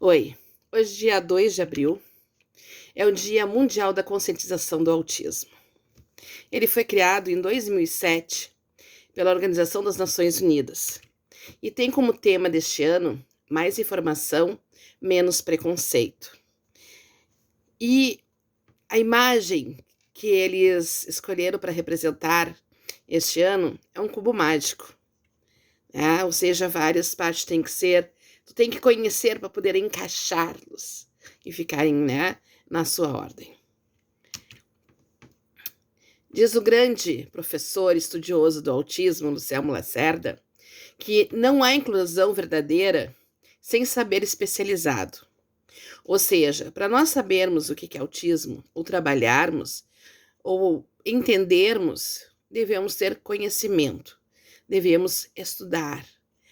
Oi, hoje, dia 2 de abril, é o Dia Mundial da Conscientização do Autismo. Ele foi criado em 2007 pela Organização das Nações Unidas e tem como tema deste ano mais informação, menos preconceito. E a imagem que eles escolheram para representar este ano é um cubo mágico, né? Ou seja, várias partes têm que ser, tu tem que conhecer para poder encaixá-los e ficarem, né, na sua ordem. Diz o grande professor estudioso do autismo, Luciano Lacerda, que não há inclusão verdadeira sem saber especializado. Ou seja, para nós sabermos o que é autismo, ou trabalharmos, ou entendermos, devemos ter conhecimento, devemos estudar,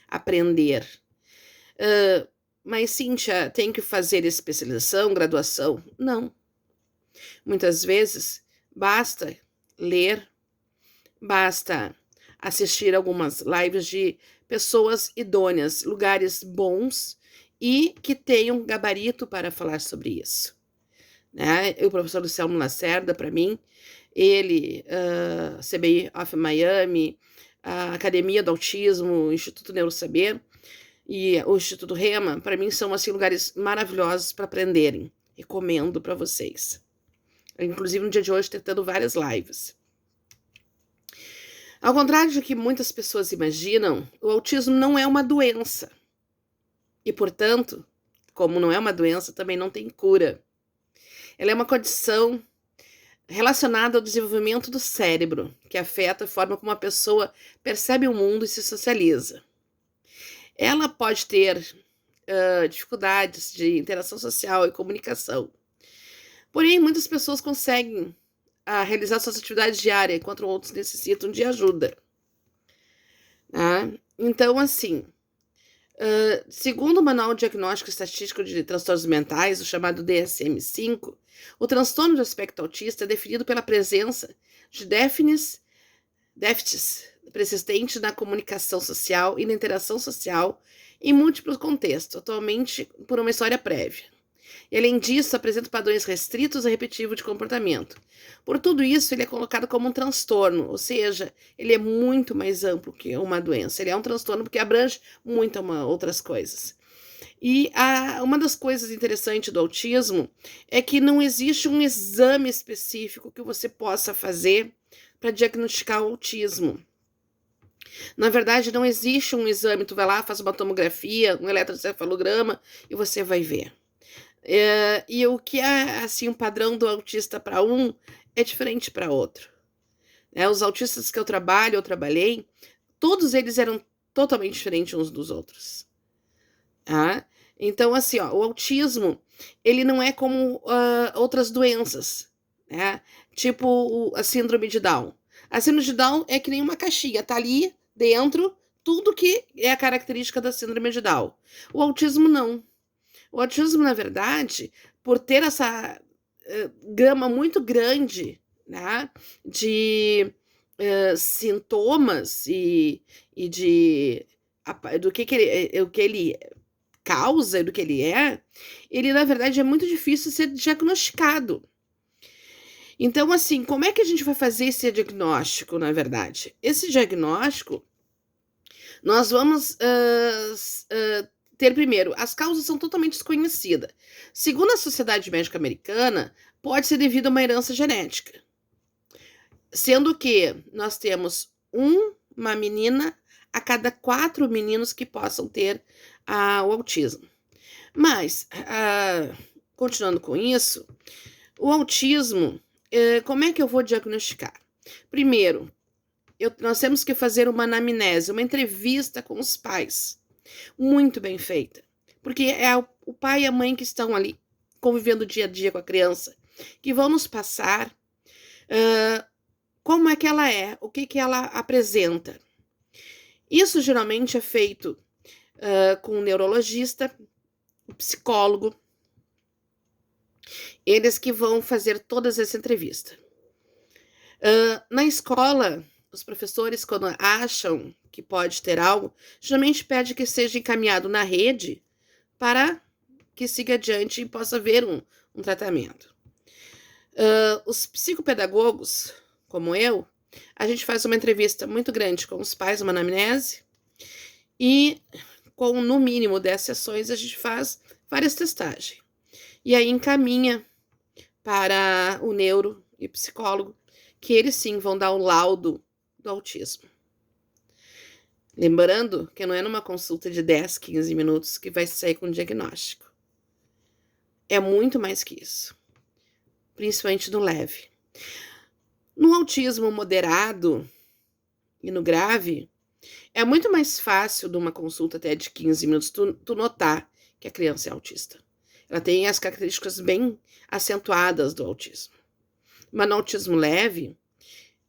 aprender. Mas, Cíntia, tem que fazer especialização, graduação? Não. Muitas vezes, basta ler, basta assistir algumas lives de pessoas idôneas, lugares bons e que tenham gabarito para falar sobre isso. Né? O professor Luciano Lacerda, para mim, ele, CBI of Miami, a Academia do Autismo, o Instituto Neurosaber e o Instituto Rema, para mim, são assim, lugares maravilhosos para aprenderem. Recomendo para vocês. Inclusive, no dia de hoje, tentando várias lives. Ao contrário do que muitas pessoas imaginam, o autismo não é uma doença. E, portanto, como não é uma doença, também não tem cura. Ela é uma condição relacionada ao desenvolvimento do cérebro, que afeta a forma como a pessoa percebe o mundo e se socializa. Ela pode ter dificuldades de interação social e comunicação. Porém, muitas pessoas conseguem realizar suas atividades diárias, enquanto outros necessitam de ajuda. Então, assim, segundo o Manual Diagnóstico e Estatístico de Transtornos Mentais, o chamado DSM-5, o transtorno do aspecto autista é definido pela presença de déficits persistentes na comunicação social e na interação social em múltiplos contextos, atualmente por uma história prévia. E, além disso, apresenta padrões restritos e repetitivos de comportamento. Por tudo isso, ele é colocado como um transtorno, ou seja, ele é muito mais amplo que uma doença. Ele é um transtorno porque abrange muitas outras coisas. E uma das coisas interessantes do autismo é que não existe um exame específico que você possa fazer para diagnosticar o autismo. Na verdade, não existe um exame, tu vai lá, faz uma tomografia, um eletroencefalograma e você vai ver. E o que é assim um padrão do autista para um é diferente para outro. Os autistas que eu trabalhei, todos eles eram totalmente diferentes uns dos outros. Então, assim, o autismo, ele não é como outras doenças, né? Tipo a síndrome de Down. A síndrome de Down é que nem uma caixinha, tá ali dentro tudo que é a característica da síndrome de Down. O autismo não. O autismo, na verdade, por ter essa gama muito grande, né, de sintomas e do que ele causa e do que ele, na verdade, é muito difícil ser diagnosticado. Então, assim, como é que a gente vai fazer esse diagnóstico, na verdade? Esse diagnóstico, nós vamos ter primeiro, as causas são totalmente desconhecidas. Segundo a Sociedade Médica Americana, pode ser devido a uma herança genética. Sendo que nós temos uma menina a cada 4 meninos que possam ter o autismo. Mas, continuando com isso, o autismo, como é que eu vou diagnosticar? Primeiro, nós temos que fazer uma anamnese, uma entrevista com os pais, muito bem feita, porque é o pai e a mãe que estão ali convivendo dia a dia com a criança, que vão nos passar como é que ela é, o que ela apresenta. Isso geralmente é feito com um neurologista, um psicólogo, eles que vão fazer todas essas entrevistas. Na escola, os professores, quando acham que pode ter algo, geralmente pede que seja encaminhado na rede para que siga adiante e possa haver um tratamento. Os psicopedagogos, como eu, a gente faz uma entrevista muito grande com os pais, uma anamnese, e com no mínimo 10 sessões a gente faz várias testagens. E aí encaminha para o neuro e psicólogo, que eles sim vão dar o laudo do autismo. Lembrando que não é numa consulta de 10, 15 minutos que vai sair com o diagnóstico. É muito mais que isso, principalmente no leve. No autismo moderado e no grave, é muito mais fácil de uma consulta até de 15 minutos tu notar que a criança é autista. Ela tem as características bem acentuadas do autismo. Mas no autismo leve,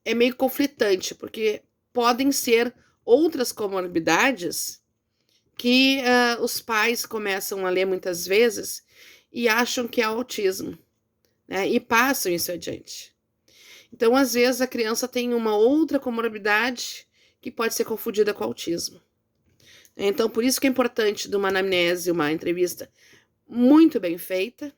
é meio conflitante, porque podem ser outras comorbidades que os pais começam a ler muitas vezes e acham que é autismo, né? E passam isso adiante. Então, às vezes, a criança tem uma outra comorbidade que pode ser confundida com autismo. Então, por isso que é importante de uma anamnese, uma entrevista muito bem feita,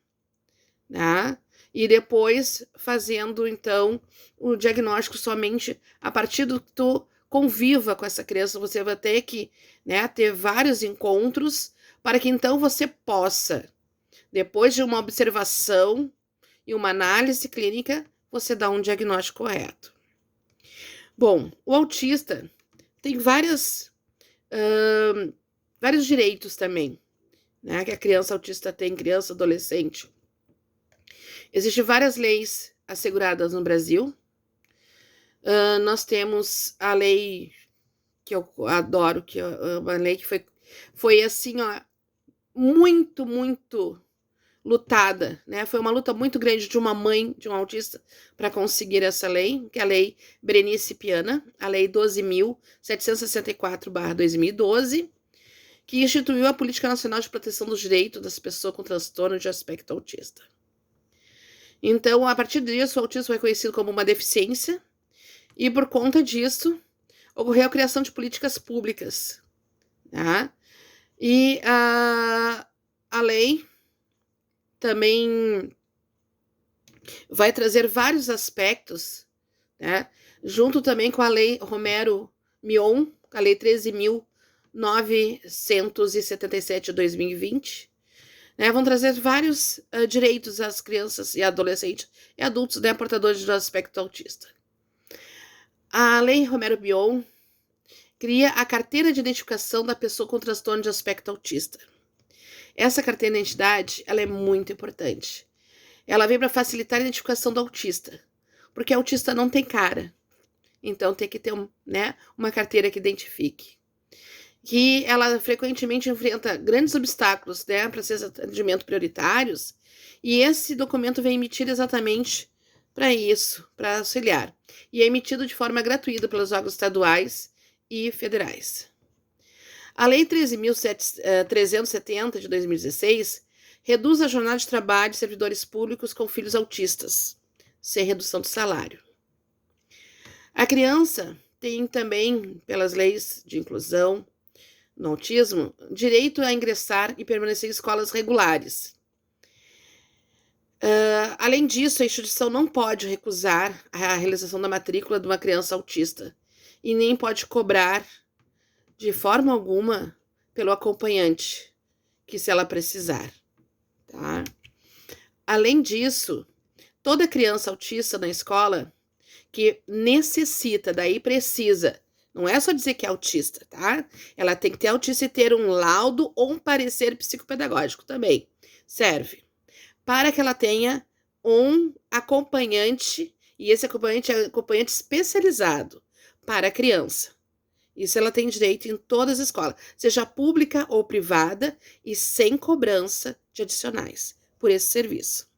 né? E depois fazendo, então, o diagnóstico somente a partir do que tu conviva com essa criança. Você vai ter que, né, ter vários encontros para que, então, você possa, depois de uma observação e uma análise clínica, você dar um diagnóstico correto. Bom, o autista tem vários direitos também, né, que a criança autista tem, criança, adolescente. Existem várias leis asseguradas no Brasil. Nós temos a lei que eu adoro, que é uma lei que foi assim, ó, muito, muito lutada, né? Foi uma luta muito grande de uma mãe de um autista para conseguir essa lei, que é a Lei Berenice Piana, a Lei 12.764/2012, que instituiu a Política Nacional de Proteção dos Direitos das Pessoas com Transtorno de Aspecto Autista. Então, a partir disso, o autismo é conhecido como uma deficiência e, por conta disso, ocorreu a criação de políticas públicas. Tá? E a lei também vai trazer vários aspectos, né? Junto também com a Lei Romero-Mion, a Lei 13.977 de 2020, né? Vão trazer vários direitos às crianças e adolescentes e adultos, né, portadores do aspecto autista. A Lei Romero-Mion cria a carteira de identificação da pessoa com transtorno de aspecto autista. Essa carteira de identidade, ela é muito importante. Ela vem para facilitar a identificação do autista, porque autista não tem cara. Então tem que ter uma carteira que identifique. Que ela frequentemente enfrenta grandes obstáculos, né, para seus atendimentos prioritários, e esse documento vem emitido exatamente para isso, para auxiliar. E é emitido de forma gratuita pelos órgãos estaduais e federais. A Lei 13.370 de 2016 reduz a jornada de trabalho de servidores públicos com filhos autistas, sem redução de salário. A criança tem também, pelas leis de inclusão no autismo, direito a ingressar e permanecer em escolas regulares. Além disso, a instituição não pode recusar a realização da matrícula de uma criança autista e nem pode cobrar de forma alguma pelo acompanhante, que se ela precisar. Tá? Além disso, toda criança autista na escola que necessita, daí precisa, não é só dizer que é autista, tá? Ela tem que ter autista e ter um laudo ou um parecer psicopedagógico também. Serve para que ela tenha um acompanhante, e esse acompanhante é acompanhante especializado para a criança. Isso ela tem direito em todas as escolas, seja pública ou privada, e sem cobrança de adicionais por esse serviço.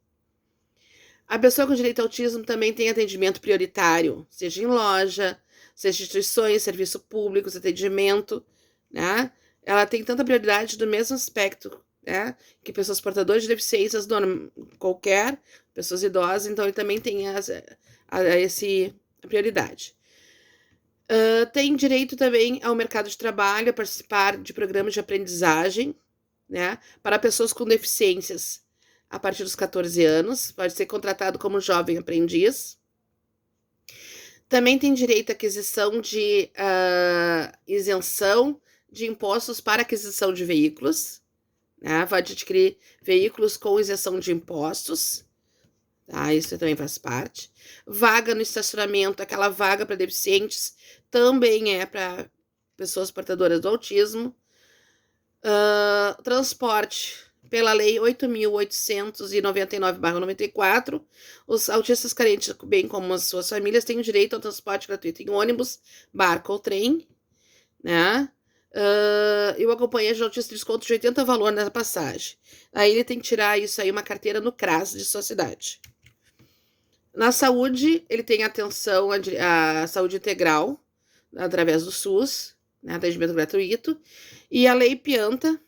A pessoa com direito ao autismo também tem atendimento prioritário, seja em loja, seja em instituições, serviço público, atendimento, né? Ela tem tanta prioridade do mesmo aspecto, né, que pessoas portadoras de deficiências qualquer, pessoas idosas, então ele também tem essa prioridade. Tem direito também ao mercado de trabalho, a participar de programas de aprendizagem, né? Para pessoas com deficiências a partir dos 14 anos, pode ser contratado como jovem aprendiz. Também tem direito à aquisição de isenção de impostos para aquisição de veículos, né? Pode adquirir veículos com isenção de impostos, tá? Isso também faz parte. Vaga no estacionamento, aquela vaga para deficientes, também é para pessoas portadoras do autismo. Transporte pela Lei 8.899/94, os autistas carentes, bem como as suas famílias, têm direito ao transporte gratuito em ônibus, barco ou trem, né? E o acompanhante de autista desconto de 80 valor na passagem. Aí ele tem que tirar isso aí, uma carteira no CRAS de sua cidade. Na saúde, ele tem atenção à saúde integral, através do SUS, né, atendimento gratuito, e a Lei Piana,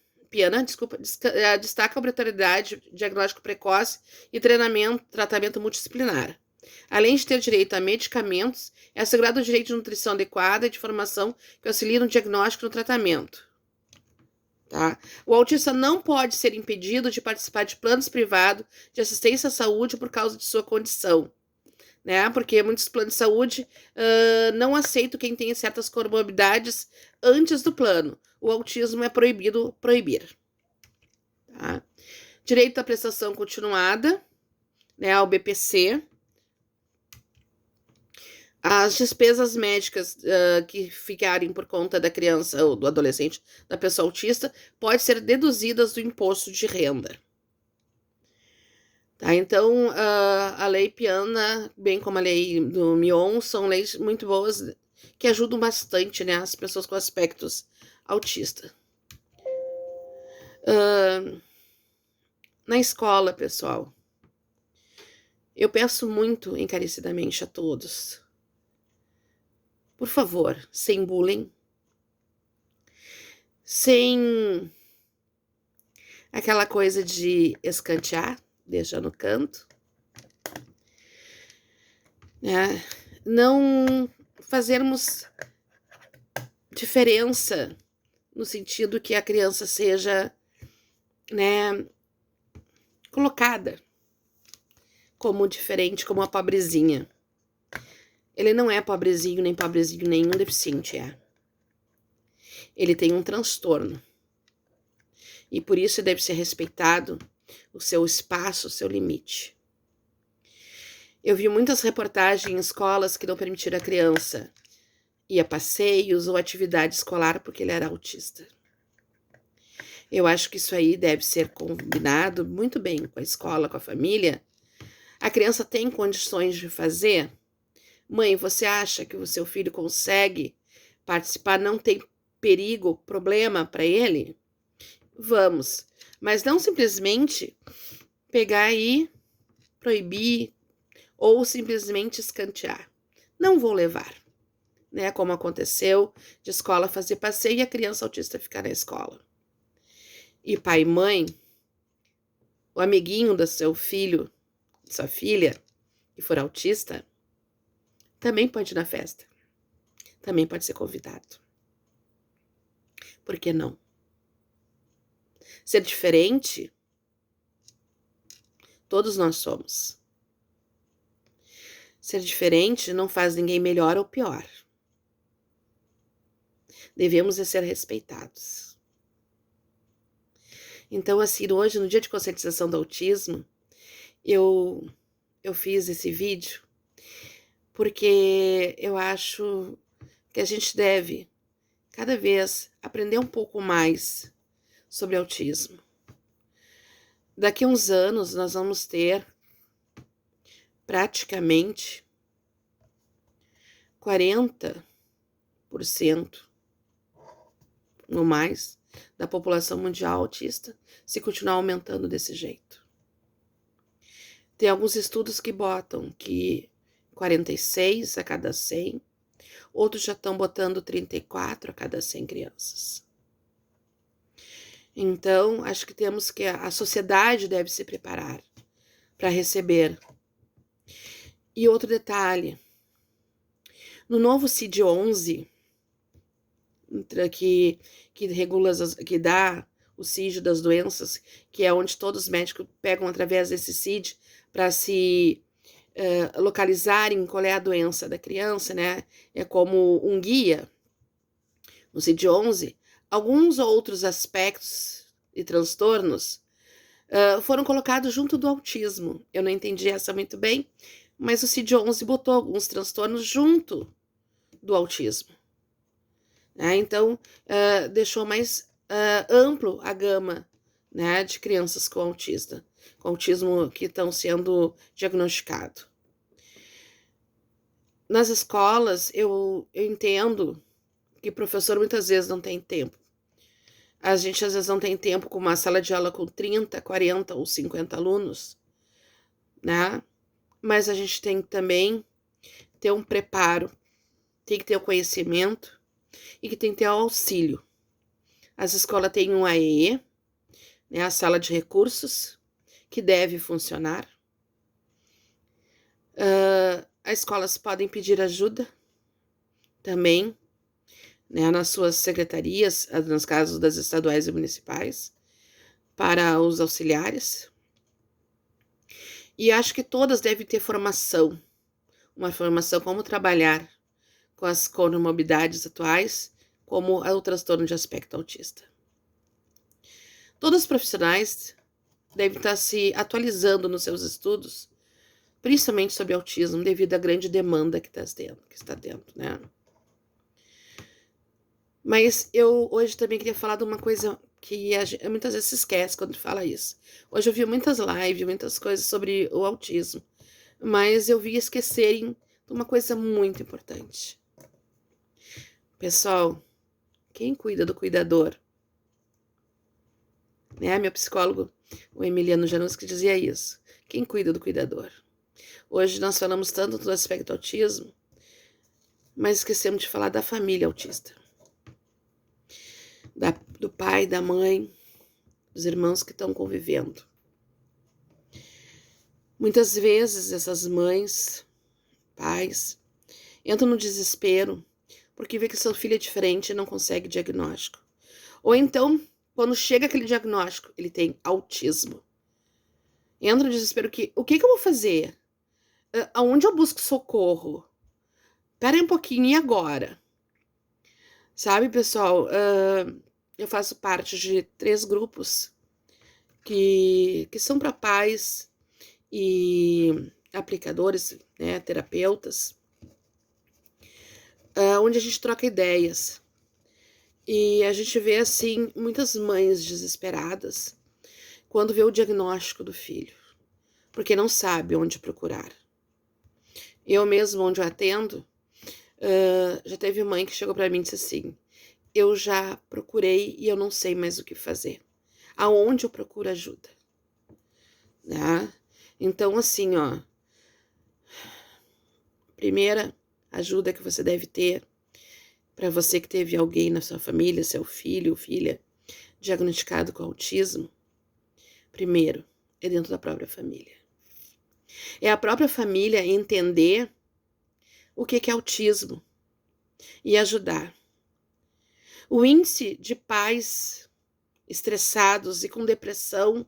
destaca a obrigatoriedade, diagnóstico precoce e tratamento multidisciplinar. Além de ter direito a medicamentos, é assegurado o direito de nutrição adequada e de formação que auxilia no diagnóstico e no tratamento. Tá? O autista não pode ser impedido de participar de planos privados de assistência à saúde por causa de sua condição, né? Porque muitos planos de saúde não aceitam quem tem certas comorbidades antes do plano. O autismo é proibido proibir. Tá? Direito à prestação continuada, né? Ao BPC. As despesas médicas que ficarem por conta da criança ou do adolescente, da pessoa autista, podem ser deduzidas do imposto de renda. Tá? Então, a Lei Piana, bem como a Lei do Mion, são leis muito boas que ajudam bastante, né, as pessoas com aspectos autistas. Na escola, pessoal, eu peço muito encarecidamente a todos, por favor, sem bullying, sem aquela coisa de escantear, deixar no canto, né? Não fazermos diferença no sentido que a criança seja, né, colocada como diferente, como uma pobrezinha. Ele não é pobrezinho, nem pobrezinho nenhum, deficiente é. Ele tem um transtorno. E por isso deve ser respeitado o seu espaço, o seu limite. Eu vi muitas reportagens em escolas que não permitiram a criança ir a passeios ou atividade escolar porque ele era autista. Eu acho que isso aí deve ser combinado muito bem com a escola, com a família. A criança tem condições de fazer? Mãe, você acha que o seu filho consegue participar? Não tem perigo, problema para ele? Vamos. Mas não simplesmente pegar e proibir ou simplesmente escantear. Não vou levar, né? Como aconteceu de escola fazer passeio e a criança autista ficar na escola. E pai e mãe, o amiguinho do seu filho, sua filha, que for autista, também pode ir na festa. Também pode ser convidado. Por que não? Ser diferente, todos nós somos. Ser diferente não faz ninguém melhor ou pior. Devemos ser respeitados. Então, assim, hoje, no dia de conscientização do autismo, eu fiz esse vídeo porque eu acho que a gente deve, cada vez, aprender um pouco mais sobre autismo. Daqui a uns anos, nós vamos ter praticamente 40% ou mais da população mundial autista, se continuar aumentando desse jeito. Tem alguns estudos que botam que 46 a cada 100, outros já estão botando 34 a cada 100 crianças. Então, acho que temos que, a sociedade deve se preparar para receber. E outro detalhe, no novo CID-11, que regula, que dá o CID das doenças, que é onde todos os médicos pegam através desse CID para se localizarem qual é a doença da criança, né? É como um guia, no CID-11. Alguns outros aspectos e transtornos foram colocados junto do autismo. Eu não entendi essa muito bem, mas o CID-11 botou alguns transtornos junto do autismo. Né? Então, deixou mais amplo a gama, né, de crianças com autismo que estão sendo diagnosticados. Nas escolas, eu entendo que o professor muitas vezes não tem tempo. A gente às vezes não tem tempo com uma sala de aula com 30, 40 ou 50 alunos, né? Mas a gente tem que também ter um preparo, tem que ter o conhecimento e que tem que ter o auxílio. As escolas têm um AEE, né, a sala de recursos, que deve funcionar. As escolas podem pedir ajuda também, né, nas suas secretarias, nos casos das estaduais e municipais, para os auxiliares. E acho que todas devem ter formação, uma formação como trabalhar com as comorbidades atuais, como o transtorno de aspecto autista. Todos os profissionais devem estar se atualizando nos seus estudos, principalmente sobre autismo, devido à grande demanda que está tendo, né? Mas eu hoje também queria falar de uma coisa que muitas vezes se esquece quando fala isso. Hoje eu vi muitas lives, muitas coisas sobre o autismo, mas eu vi esquecerem de uma coisa muito importante. Pessoal, quem cuida do cuidador? Né? Meu psicólogo, o Emiliano Janussi, dizia isso. Quem cuida do cuidador? Hoje nós falamos tanto do aspecto autismo, mas esquecemos de falar da família autista. Do pai, da mãe, dos irmãos que estão convivendo. Muitas vezes essas mães, pais, entram no desespero porque vê que seu filho é diferente e não consegue diagnóstico. Ou então, quando chega aquele diagnóstico, ele tem autismo. Entra no desespero que, o que eu vou fazer? Aonde eu busco socorro? Pera aí um pouquinho, e agora? Sabe, pessoal, eu faço parte de 3 grupos que são para pais e aplicadores, né, terapeutas, onde a gente troca ideias. E a gente vê, assim, muitas mães desesperadas quando vê o diagnóstico do filho, porque não sabe onde procurar. Eu mesmo, onde eu atendo, já teve mãe que chegou para mim e disse assim, eu já procurei e eu não sei mais o que fazer. Aonde eu procuro ajuda? Né? Então, assim, ó, primeira ajuda que você deve ter para você que teve alguém na sua família, seu filho ou filha, diagnosticado com autismo, primeiro, é dentro da própria família. É a própria família entender o que é autismo e ajudar. O índice de pais estressados e com depressão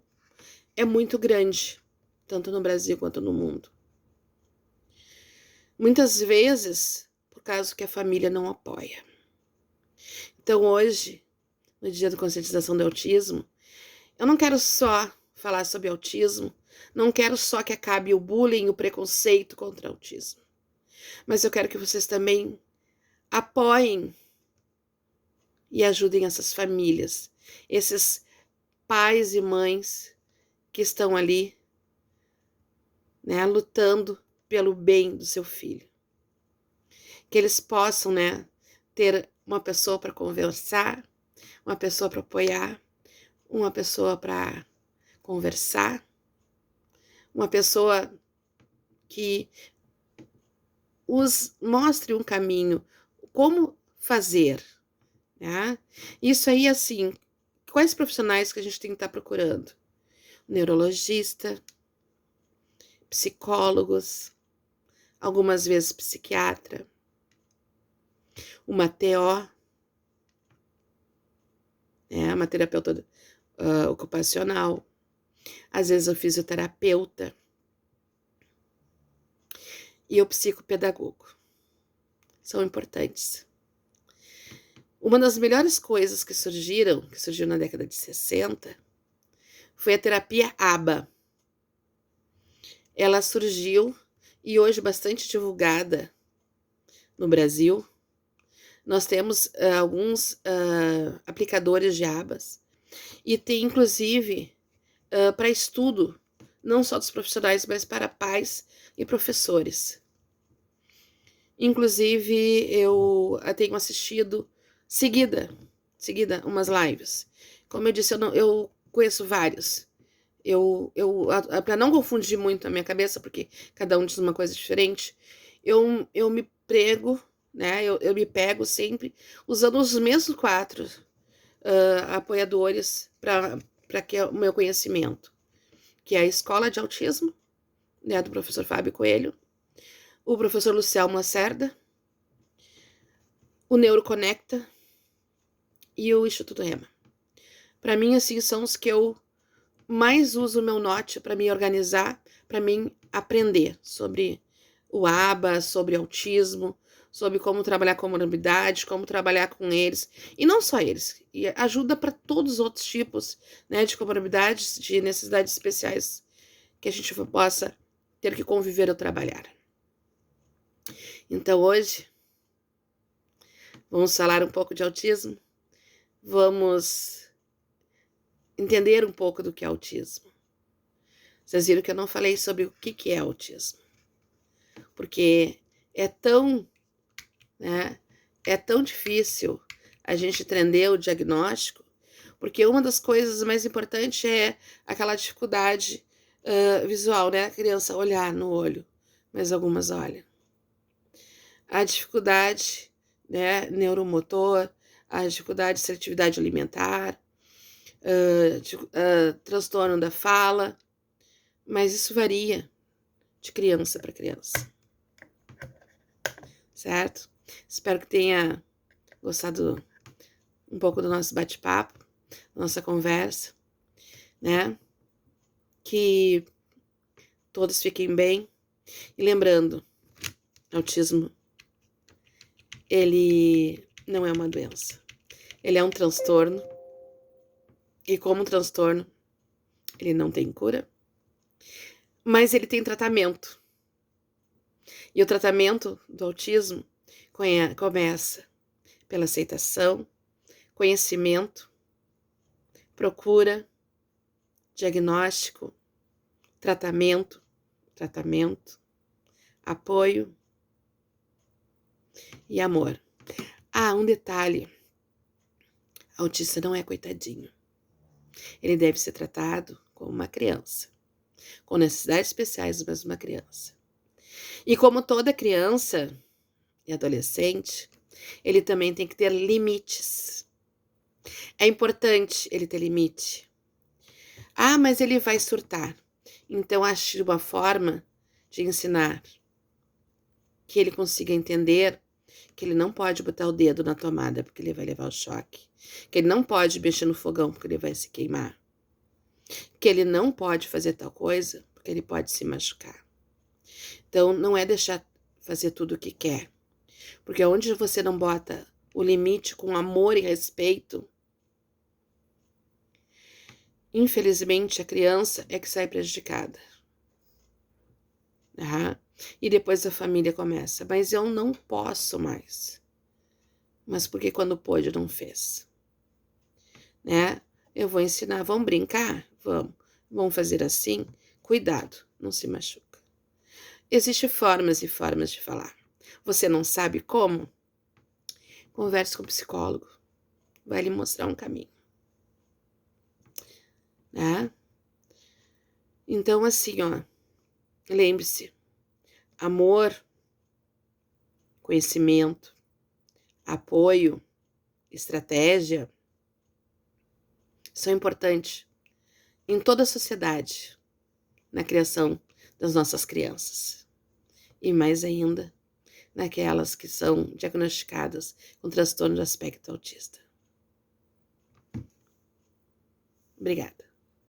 é muito grande, tanto no Brasil quanto no mundo. Muitas vezes, por causa que a família não apoia. Então hoje, no Dia da Conscientização do Autismo, eu não quero só falar sobre autismo, não quero só que acabe o bullying, o preconceito contra o autismo, mas eu quero que vocês também apoiem e ajudem essas famílias, esses pais e mães que estão ali, né, lutando pelo bem do seu filho. Que eles possam, né, ter uma pessoa para conversar, uma pessoa para apoiar, uma pessoa para conversar, uma pessoa que os mostre um caminho, como fazer, né? Isso aí, assim, quais profissionais que a gente tem que estar procurando? Neurologista, psicólogos, algumas vezes psiquiatra, uma TO, uma terapeuta ocupacional, às vezes o fisioterapeuta e o psicopedagogo. São importantes. Uma das melhores coisas que surgiu na década de 60, foi a terapia ABA. Ela surgiu e hoje bastante divulgada no Brasil. Nós temos alguns aplicadores de abas e tem inclusive para estudo, não só dos profissionais, mas para pais e professores. Inclusive, eu tenho assistido seguida umas lives. Como eu disse, eu conheço vários. Para não confundir muito a minha cabeça, porque cada um diz uma coisa diferente, eu me prego, né? Eu me pego sempre usando os mesmos 4 apoiadores para que o meu conhecimento, que é a Escola de Autismo, né, do professor Fábio Coelho, o professor Luciano Lacerda, o Neuroconecta e o Instituto Rema. Para mim, assim, são os que eu mais uso o meu note para me organizar, para mim aprender sobre o ABA, sobre autismo, sobre como trabalhar com comorbidade, como trabalhar com eles, e não só eles, e ajuda para todos os outros tipos, né, de comorbidades, de necessidades especiais que a gente possa ter que conviver ou trabalhar. Então hoje, vamos falar um pouco de autismo, vamos entender um pouco do que é autismo. Vocês viram que eu não falei sobre o que é autismo, porque é tão difícil a gente entender o diagnóstico, porque uma das coisas mais importantes é aquela dificuldade visual, né? A criança olhar no olho, mas algumas olham. A dificuldade, né, neuromotor, a dificuldade de seletividade alimentar, transtorno da fala, mas isso varia de criança para criança, certo? Espero que tenha gostado um pouco do nosso bate-papo, nossa conversa, né? Que todos fiquem bem. E lembrando, autismo, ele não é uma doença. Ele é um transtorno. E como transtorno, ele não tem cura, mas ele tem tratamento. E o tratamento do autismo começa pela aceitação, conhecimento, procura, diagnóstico, tratamento, apoio e amor. Um detalhe: autista não é coitadinho. Ele deve ser tratado como uma criança, com necessidades especiais, mas uma criança. E como toda criança e adolescente, ele também tem que ter limites. É importante ele ter limite. Mas ele vai surtar. Então, ache uma forma de ensinar que ele consiga entender que ele não pode botar o dedo na tomada porque ele vai levar o choque, que ele não pode mexer no fogão porque ele vai se queimar, que ele não pode fazer tal coisa porque ele pode se machucar. Então, não é deixar fazer tudo o que quer, porque onde você não bota o limite com amor e respeito, infelizmente a criança é que sai prejudicada. E depois a família começa, mas eu não posso mais. Mas porque quando pôde não fez, né? Eu vou ensinar, vamos brincar? Vamos fazer assim? Cuidado, não se machuca. Existem formas e formas de falar. Você não sabe como? Converse com o psicólogo, vai lhe mostrar um caminho, né? Então assim, lembre-se, amor, conhecimento, apoio, estratégia são importantes em toda a sociedade, na criação das nossas crianças. E mais ainda, naquelas que são diagnosticadas com transtorno do aspecto autista. Obrigada.